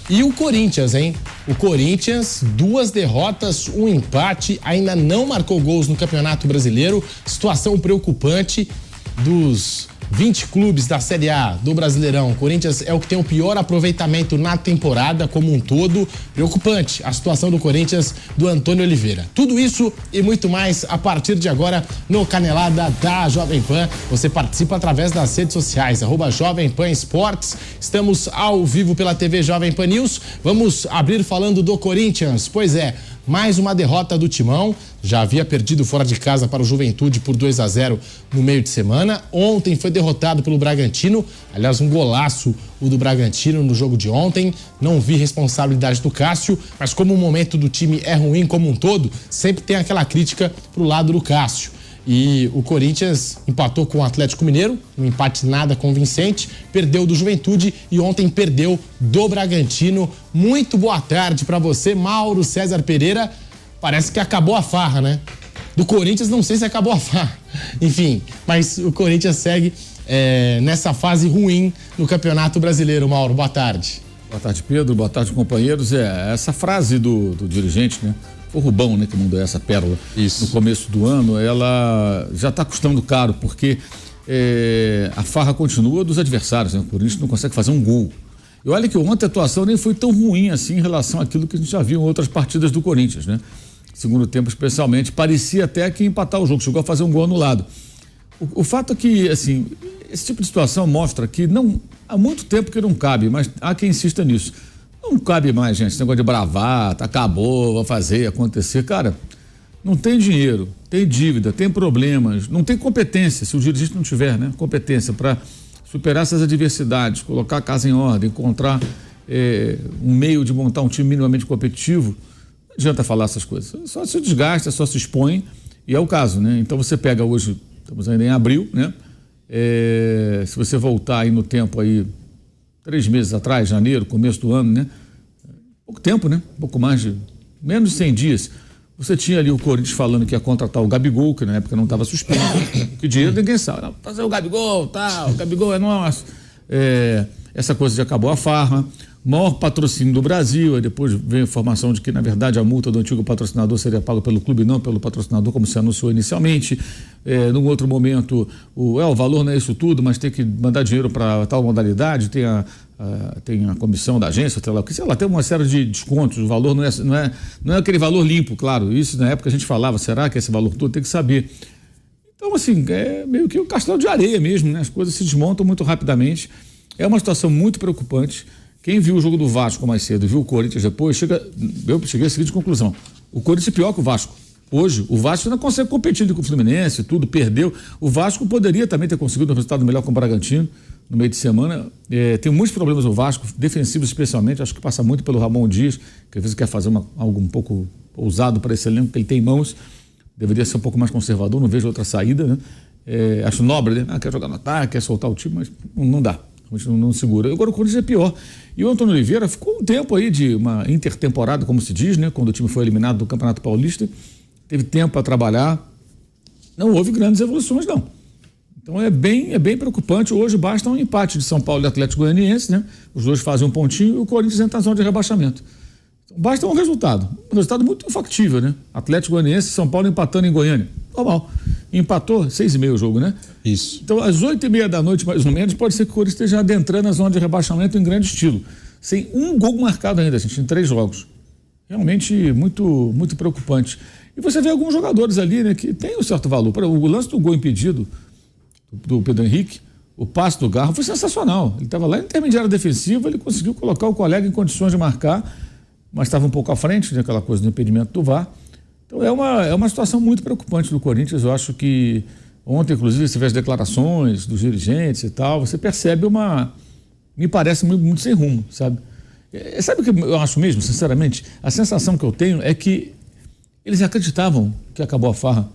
E o Corinthians, hein? O Corinthians, 2 derrotas, 1 empate, ainda não marcou gols no Campeonato Brasileiro. Situação preocupante dos 20 clubes da Série A do Brasileirão. O Corinthians é o que tem o pior aproveitamento na temporada como um todo. Preocupante a situação do Corinthians, do Antônio Oliveira. Tudo isso e muito mais a partir de agora no Canelada da Jovem Pan. Você participa através das redes sociais, @Jovem Pan Esportes. Estamos ao vivo pela TV Jovem Pan News. Vamos abrir falando do Corinthians. Pois é, mais uma derrota do Timão. Já havia perdido fora de casa para o Juventude por 2-0 no meio de semana. Ontem foi derrotado pelo Bragantino. Aliás, um golaço o do Bragantino no jogo de ontem. Não vi responsabilidade do Cássio, mas como o momento do time é ruim como um todo, sempre tem aquela crítica pro lado do Cássio. E o Corinthians empatou com o Atlético Mineiro, um empate nada convincente, perdeu do Juventude e ontem perdeu do Bragantino. Muito boa tarde para você, Mauro César Pereira. Parece que acabou a farra, né? Do Corinthians não sei se acabou a farra. Enfim, mas o Corinthians segue nessa fase ruim no Campeonato Brasileiro. Mauro, boa tarde. Boa tarde, Pedro. Boa tarde, companheiros. Essa frase do dirigente, né? O Rubão, né, que mandou essa pérola no começo do ano, ela já está custando caro, porque a farra continua dos adversários, né? O Corinthians não consegue fazer um gol. E olha que ontem a atuação nem foi tão ruim assim em relação àquilo que a gente já viu em outras partidas do Corinthians, né? Segundo tempo, especialmente, parecia até que empatar o jogo, chegou a fazer um gol anulado. O fato é que, assim, esse tipo de situação mostra que não, há muito tempo que não cabe, mas há quem insista nisso. Não cabe mais, gente, esse negócio de bravata, acabou, vai fazer, acontecer. Cara, não tem dinheiro, tem dívida, tem problemas, não tem competência, se o dirigente não tiver, né, competência para superar essas adversidades, colocar a casa em ordem, encontrar um meio de montar um time minimamente competitivo, não adianta falar essas coisas. Só se desgasta, só se expõe, e é o caso, né? Então você pega hoje, estamos ainda em abril, né? Se você voltar aí no tempo aí, 3 meses atrás, janeiro, começo do ano, né? Pouco tempo, né? Pouco mais de menos de 100 dias. Você tinha ali o Corinthians falando que ia contratar o Gabigol, que na época não estava suspenso. Que dinheiro ninguém sabe. Não, fazer o Gabigol, tal, o Gabigol é nosso. Essa coisa já acabou a farra. Maior patrocínio do Brasil, aí depois veio a informação de que, na verdade, a multa do antigo patrocinador seria paga pelo clube, não pelo patrocinador, como se anunciou inicialmente. Num outro momento, o valor não é isso tudo, mas tem que mandar dinheiro para tal modalidade, tem a comissão da agência, sei lá, tem uma série de descontos, o valor não é aquele valor limpo, claro, isso na época a gente falava, será que esse valor todo tem que saber? Então, assim, é meio que um castelo de areia mesmo, né? As coisas se desmontam muito rapidamente, é uma situação muito preocupante. Quem viu o jogo do Vasco mais cedo e viu o Corinthians depois, eu cheguei à seguinte conclusão: o Corinthians é pior que o Vasco. Hoje, o Vasco não consegue competir com o Fluminense, tudo, perdeu. O Vasco poderia também ter conseguido um resultado melhor com o Bragantino no meio de semana. Tem muitos problemas no Vasco, defensivos especialmente, acho que passa muito pelo Ramon Dias, que às vezes quer fazer algo um pouco ousado para esse elenco que ele tem em mãos. Deveria ser um pouco mais conservador, não vejo outra saída, né? Acho nobre, né? Quer jogar no ataque, quer soltar o time, mas não dá. Não segura. Agora o Corinthians é pior. E o Antônio Oliveira ficou um tempo aí de uma intertemporada, como se diz, né? Quando o time foi eliminado do Campeonato Paulista, teve tempo para trabalhar. Não houve grandes evoluções, não. Então é bem preocupante. Hoje basta um empate de São Paulo e Atlético Goianiense, né? Os dois fazem um pontinho e o Corinthians entra na zona de rebaixamento. Então, basta um resultado muito factível, né? Atlético Goianiense e São Paulo empatando em Goiânia. Normal. Empatou, 6h30 o jogo, né? Isso. Então, às 8h30 da noite, mais ou menos, pode ser que o Corinthians esteja adentrando a zona de rebaixamento em grande estilo. Sem um gol marcado ainda, gente, em 3 jogos. Realmente muito, muito preocupante. E você vê alguns jogadores ali, né, que tem um certo valor. O lance do gol impedido do Pedro Henrique, o passe do Garro foi sensacional. Ele estava lá em intermediária defensiva, ele conseguiu colocar o colega em condições de marcar, mas estava um pouco à frente, né, aquela coisa do impedimento do VAR. Então é uma situação muito preocupante do Corinthians. Eu acho que ontem, inclusive, você vê as declarações dos dirigentes e tal, você percebe me parece muito sem rumo, sabe? Sabe o que eu acho mesmo, sinceramente? A sensação que eu tenho é que eles acreditavam que acabou a farra,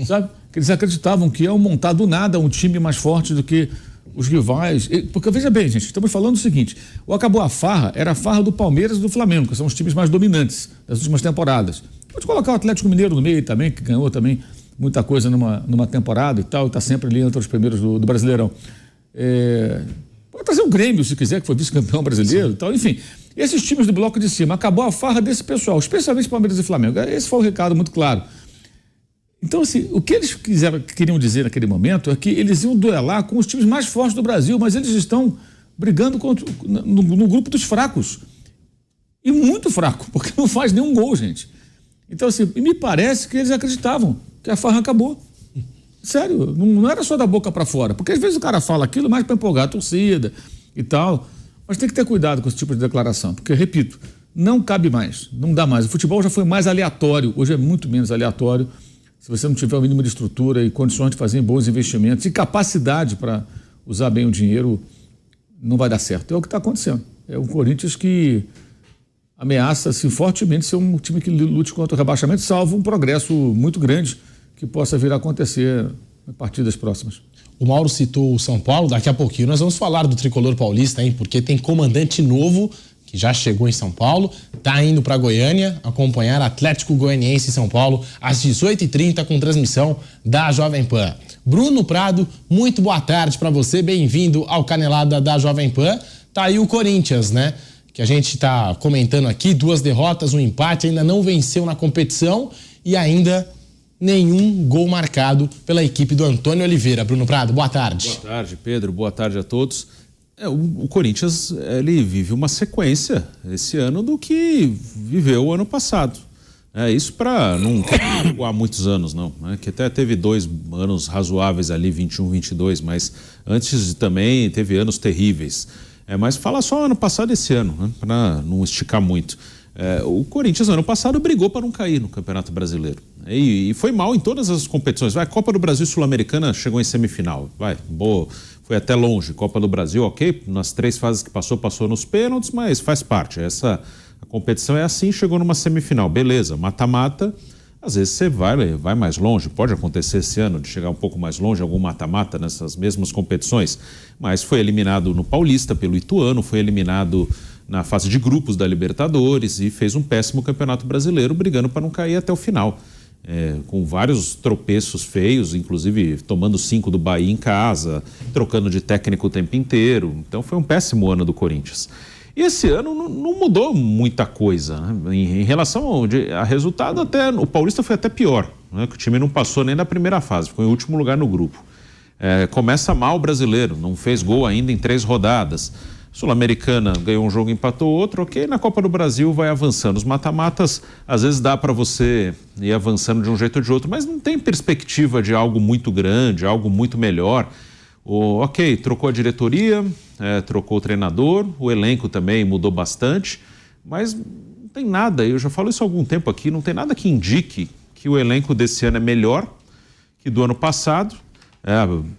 sabe? Que eles acreditavam que iam montar do nada um time mais forte do que os rivais. Porque veja bem, gente, estamos falando o seguinte: o acabou a farra era a farra do Palmeiras e do Flamengo, que são os times mais dominantes das últimas temporadas. Pode colocar o Atlético Mineiro no meio também, que ganhou também muita coisa numa temporada e tal, e está sempre ali entre os primeiros do Brasileirão. Pode trazer o Grêmio, se quiser, que foi vice-campeão brasileiro e tal, enfim. esses times do bloco de cima, acabou a farra desse pessoal, especialmente Palmeiras e Flamengo. Esse foi o recado muito claro. Então, assim, o que eles queriam dizer naquele momento é que eles iam duelar com os times mais fortes do Brasil, mas eles estão brigando no grupo dos fracos. E muito fraco, porque não faz nenhum gol, gente. Então, assim, me parece que eles acreditavam que a farra acabou. Sério, não era só da boca para fora, porque às vezes o cara fala aquilo mais para empolgar a torcida e tal, mas tem que ter cuidado com esse tipo de declaração, porque, repito, não cabe mais, não dá mais. O futebol já foi mais aleatório, hoje é muito menos aleatório. Se você não tiver o mínimo de estrutura e condições de fazer bons investimentos e capacidade para usar bem o dinheiro, não vai dar certo. É o que está acontecendo. É o Corinthians que ameaça assim, fortemente ser um time que lute contra o rebaixamento, salvo um progresso muito grande que possa vir a acontecer a partir das próximas. O Mauro citou o São Paulo, daqui a pouquinho nós vamos falar do tricolor paulista, hein? Porque tem comandante novo que já chegou em São Paulo, está indo para Goiânia acompanhar Atlético Goianiense em São Paulo às 18h30 com transmissão da Jovem Pan. Bruno Prado, muito boa tarde para você, bem-vindo ao Canelada da Jovem Pan. Tá aí o Corinthians, né? Que a gente está comentando aqui, 2 derrotas, um empate, ainda não venceu na competição e ainda nenhum gol marcado pela equipe do Antônio Oliveira. Bruno Prado, boa tarde. Boa tarde, Pedro, boa tarde a todos. O Corinthians, ele vive uma sequência esse ano do que viveu o ano passado. Isso para não há muitos anos, não. Que até teve 2 anos razoáveis ali, 21, 22, mas antes também teve anos terríveis. Mas fala só ano passado e esse ano, né, para não esticar muito. O Corinthians, ano passado, brigou para não cair no Campeonato Brasileiro. E foi mal em todas as competições. Copa do Brasil Sul-Americana chegou em semifinal. Boa, foi até longe. Copa do Brasil, ok. Nas 3 fases que passou nos pênaltis, mas faz parte. A competição é assim, chegou numa semifinal. Beleza, mata-mata. Às vezes você vai mais longe, pode acontecer esse ano de chegar um pouco mais longe, algum mata-mata nessas mesmas competições, mas foi eliminado no Paulista pelo Ituano, foi eliminado na fase de grupos da Libertadores e fez um péssimo Campeonato Brasileiro, brigando para não cair até o final, com vários tropeços feios, inclusive tomando 5 do Bahia em casa, trocando de técnico o tempo inteiro. Então foi um péssimo ano do Corinthians. E esse ano não mudou muita coisa, né? Em relação a resultado, até o Paulista foi até pior, né? Que o time não passou nem na primeira fase, ficou em último lugar no grupo. Começa mal o brasileiro, não fez gol ainda em 3 rodadas. Sul-Americana ganhou um jogo, empatou outro, ok. Na Copa do Brasil vai avançando. Os mata-matas, às vezes dá para você ir avançando de um jeito ou de outro, mas não tem perspectiva de algo muito grande, algo muito melhor. Ok, trocou a diretoria, trocou o treinador, o elenco também mudou bastante, mas não tem nada, eu já falo isso há algum tempo aqui, não tem nada que indique que o elenco desse ano é melhor que do ano passado.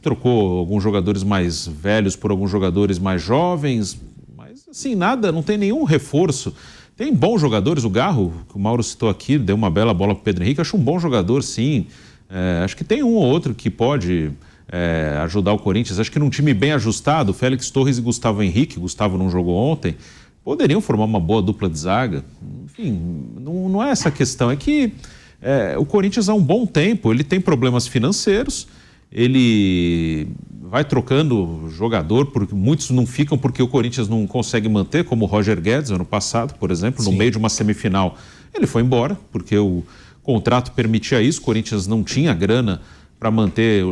Trocou alguns jogadores mais velhos por alguns jogadores mais jovens, mas assim, nada, não tem nenhum reforço. Tem bons jogadores, o Garro, que o Mauro citou aqui, deu uma bela bola para o Pedro Henrique, acho um bom jogador, sim. Acho que tem um ou outro que pode ajudar o Corinthians. Acho que num time bem ajustado, Félix Torres e Gustavo Henrique, Gustavo não jogou ontem, poderiam formar uma boa dupla de zaga. Enfim, não é essa a questão, é que o Corinthians há um bom tempo, ele tem problemas financeiros, ele vai trocando jogador, porque muitos não ficam porque o Corinthians não consegue manter, como o Roger Guedes, ano passado, por exemplo, no meio de uma semifinal, ele foi embora, porque o contrato permitia isso, o Corinthians não tinha grana para manter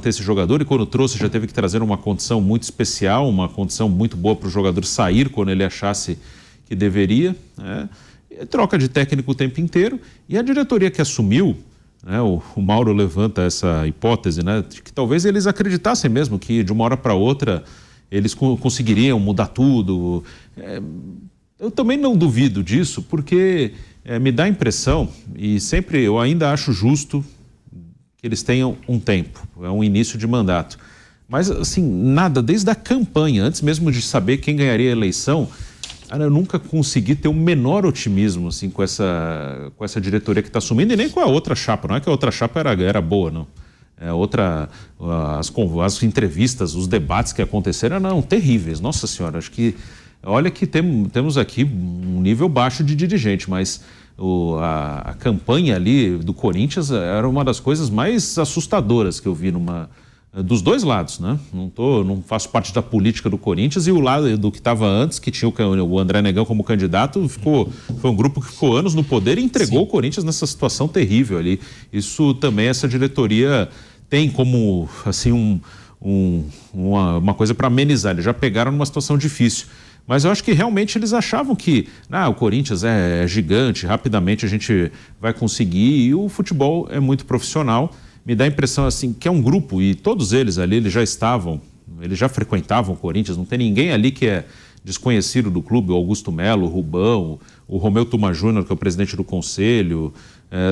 esse jogador, e quando trouxe já teve que trazer uma condição muito especial, uma condição muito boa para o jogador sair quando ele achasse que deveria, troca de técnico o tempo inteiro, e a diretoria que assumiu, o Mauro levanta essa hipótese, de que talvez eles acreditassem mesmo que de uma hora para outra eles conseguiriam mudar tudo. Eu também não duvido disso, porque me dá a impressão, e sempre eu ainda acho justo que eles tenham um tempo, é um início de mandato. Mas, assim, nada, desde a campanha, antes mesmo de saber quem ganharia a eleição, eu nunca consegui ter o menor otimismo, assim, com essa diretoria que está assumindo, e nem com a outra chapa. Não é que a outra chapa era boa, não. As entrevistas, os debates que aconteceram eram terríveis. Nossa Senhora, acho que, olha que temos aqui um nível baixo de dirigente, mas a campanha ali do Corinthians era uma das coisas mais assustadoras que eu vi dos dois lados, né? Não faço parte da política do Corinthians, e o lado do que estava antes, que tinha o André Negão como candidato, foi um grupo que ficou anos no poder e entregou o Corinthians nessa situação terrível ali. Isso também, essa diretoria tem como, assim, uma coisa para amenizar. Eles já pegaram numa situação difícil. Mas eu acho que realmente eles achavam que o Corinthians é gigante, rapidamente a gente vai conseguir, e o futebol é muito profissional. Me dá a impressão assim que é um grupo, e todos eles ali, eles já frequentavam o Corinthians, não tem ninguém ali que é desconhecido do clube. O Augusto Melo, o Rubão, o Romeu Tuma Júnior, que é o presidente do conselho,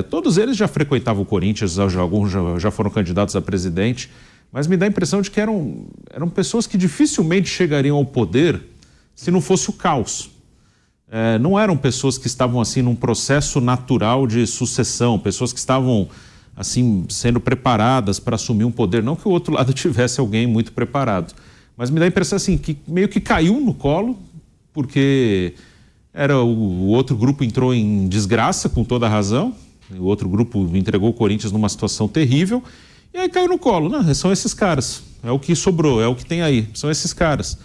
todos eles já frequentavam o Corinthians, alguns já foram candidatos a presidente, mas me dá a impressão de que eram pessoas que dificilmente chegariam ao poder se não fosse o caos. Não eram pessoas que estavam assim num processo natural de sucessão, pessoas que estavam assim sendo preparadas para assumir um poder. Não que o outro lado tivesse alguém muito preparado, mas me dá a impressão assim que meio que caiu no colo, porque o outro grupo entrou em desgraça, com toda a razão. O outro grupo entregou o Corinthians numa situação terrível, e aí caiu no colo. Não, são esses caras, é o que sobrou, é o que tem aí, são esses caras.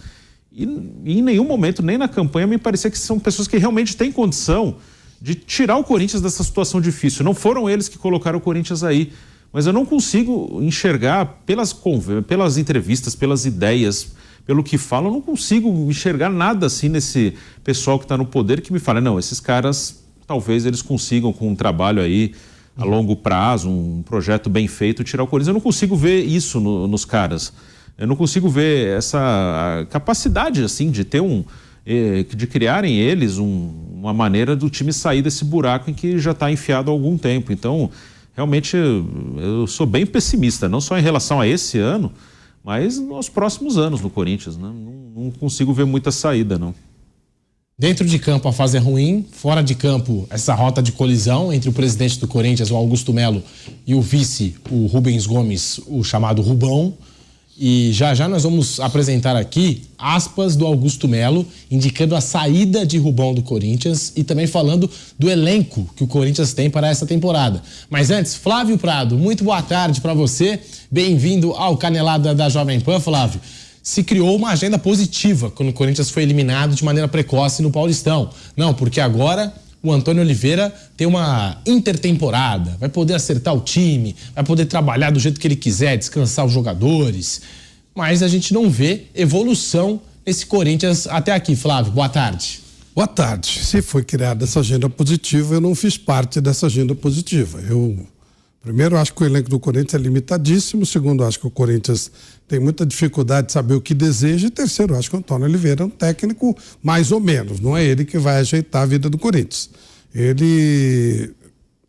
E em nenhum momento, nem na campanha, me parecia que são pessoas que realmente têm condição de tirar o Corinthians dessa situação difícil. Não foram eles que colocaram o Corinthians aí, mas eu não consigo enxergar pelas entrevistas, pelas ideias, pelo que falam, eu não consigo enxergar nada assim nesse pessoal que está no poder que me fala, não, esses caras talvez eles consigam, com um trabalho aí a longo prazo, um projeto bem feito, tirar o Corinthians. Eu não consigo ver isso nos caras. Eu não consigo ver essa capacidade assim de ter de criarem eles uma maneira do time sair desse buraco em que já está enfiado há algum tempo. Então, realmente, eu sou bem pessimista, não só em relação a esse ano, mas nos próximos anos no Corinthians, né? Não consigo ver muita saída, não. Dentro de campo a fase é ruim, fora de campo essa rota de colisão entre o presidente do Corinthians, o Augusto Melo, e o vice, o Rubens Gomes, o chamado Rubão. E já nós vamos apresentar aqui aspas do Augusto Melo indicando a saída de Rubão do Corinthians e também falando do elenco que o Corinthians tem para essa temporada. Mas antes, Flávio Prado, muito boa tarde para você. Bem-vindo ao Canelada da Jovem Pan, Flávio. Se criou uma agenda positiva quando o Corinthians foi eliminado de maneira precoce no Paulistão. Não, porque agora o Antônio Oliveira tem uma intertemporada, vai poder acertar o time, vai poder trabalhar do jeito que ele quiser, descansar os jogadores, mas a gente não vê evolução nesse Corinthians até aqui. Flávio, boa tarde. Boa tarde. Se foi criada essa agenda positiva, eu não fiz parte dessa agenda positiva. Primeiro, acho que o elenco do Corinthians é limitadíssimo. Segundo, acho que o Corinthians tem muita dificuldade de saber o que deseja. E terceiro, acho que o Antônio Oliveira é um técnico mais ou menos. Não é ele que vai ajeitar a vida do Corinthians. Ele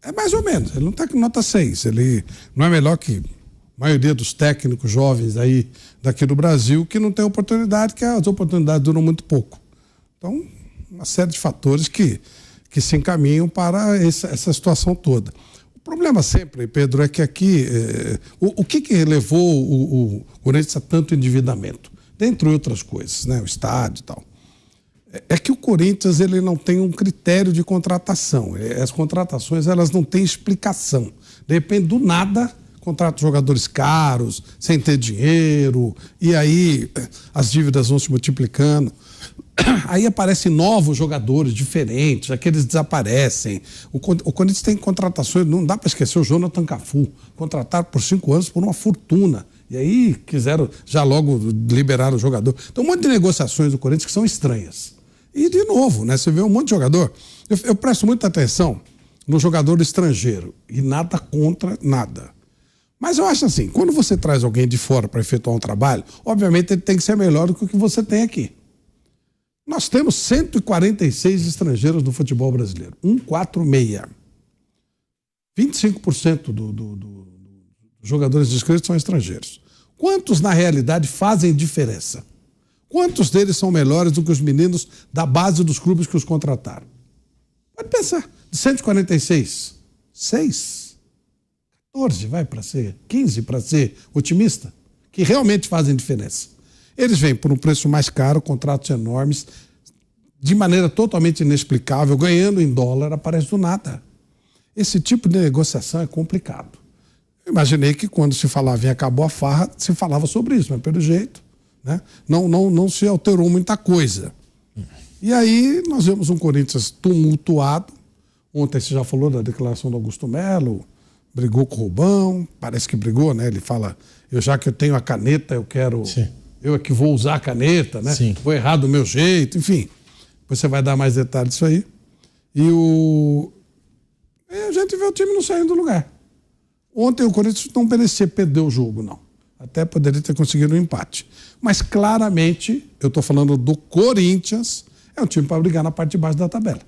é mais ou menos. Ele não está com nota 6. Ele não é melhor que a maioria dos técnicos jovens aí daqui do Brasil, que não tem oportunidade, que as oportunidades duram muito pouco. Então, uma série de fatores que se encaminham para essa situação toda. O problema sempre, Pedro, é que aqui, o que levou o Corinthians a tanto endividamento? Dentre outras coisas, né? O estádio e tal. É que o Corinthians ele não tem um critério de contratação. As contratações elas não têm explicação. De repente, do nada, contrata jogadores caros, sem ter dinheiro, e aí as dívidas vão se multiplicando. Aí aparecem novos jogadores diferentes, aqueles desaparecem. O Corinthians tem contratações, não dá para esquecer o Jonathan Cafu, contratado por 5 anos por uma fortuna. E aí quiseram já logo liberar o jogador. Então, um monte de negociações do Corinthians que são estranhas. E, de novo, né, você vê um monte de jogador. Eu presto muita atenção no jogador estrangeiro. E nada contra nada. Mas eu acho assim, quando você traz alguém de fora para efetuar um trabalho, obviamente ele tem que ser melhor do que o que você tem aqui. Nós temos 146 estrangeiros no futebol brasileiro. 146. 25% dos jogadores inscritos são estrangeiros. Quantos, na realidade, fazem diferença? Quantos deles são melhores do que os meninos da base dos clubes que os contrataram? Pode pensar. De 146, 6, 14 vai para ser, 15 para ser otimista, que realmente fazem diferença. Eles vêm por um preço mais caro, contratos enormes, de maneira totalmente inexplicável, ganhando em dólar, aparece do nada. Esse tipo de negociação é complicado. Eu imaginei que quando se falava em acabou a farra, se falava sobre isso, mas pelo jeito, né? Não se alterou muita coisa. E aí nós vemos um Corinthians tumultuado. Ontem você já falou da declaração do Augusto Melo, brigou com o Rubão, parece que brigou, né? Ele fala, já que eu tenho a caneta, eu quero... Sim. Eu é que vou usar a caneta, né? Sim. Vou errar do meu jeito, enfim. Depois você vai dar mais detalhes disso aí. E a gente vê o time não saindo do lugar. Ontem o Corinthians não merecia perder o jogo, não. Até poderia ter conseguido um empate. Mas claramente, eu estou falando do Corinthians, é um time para brigar na parte de baixo da tabela.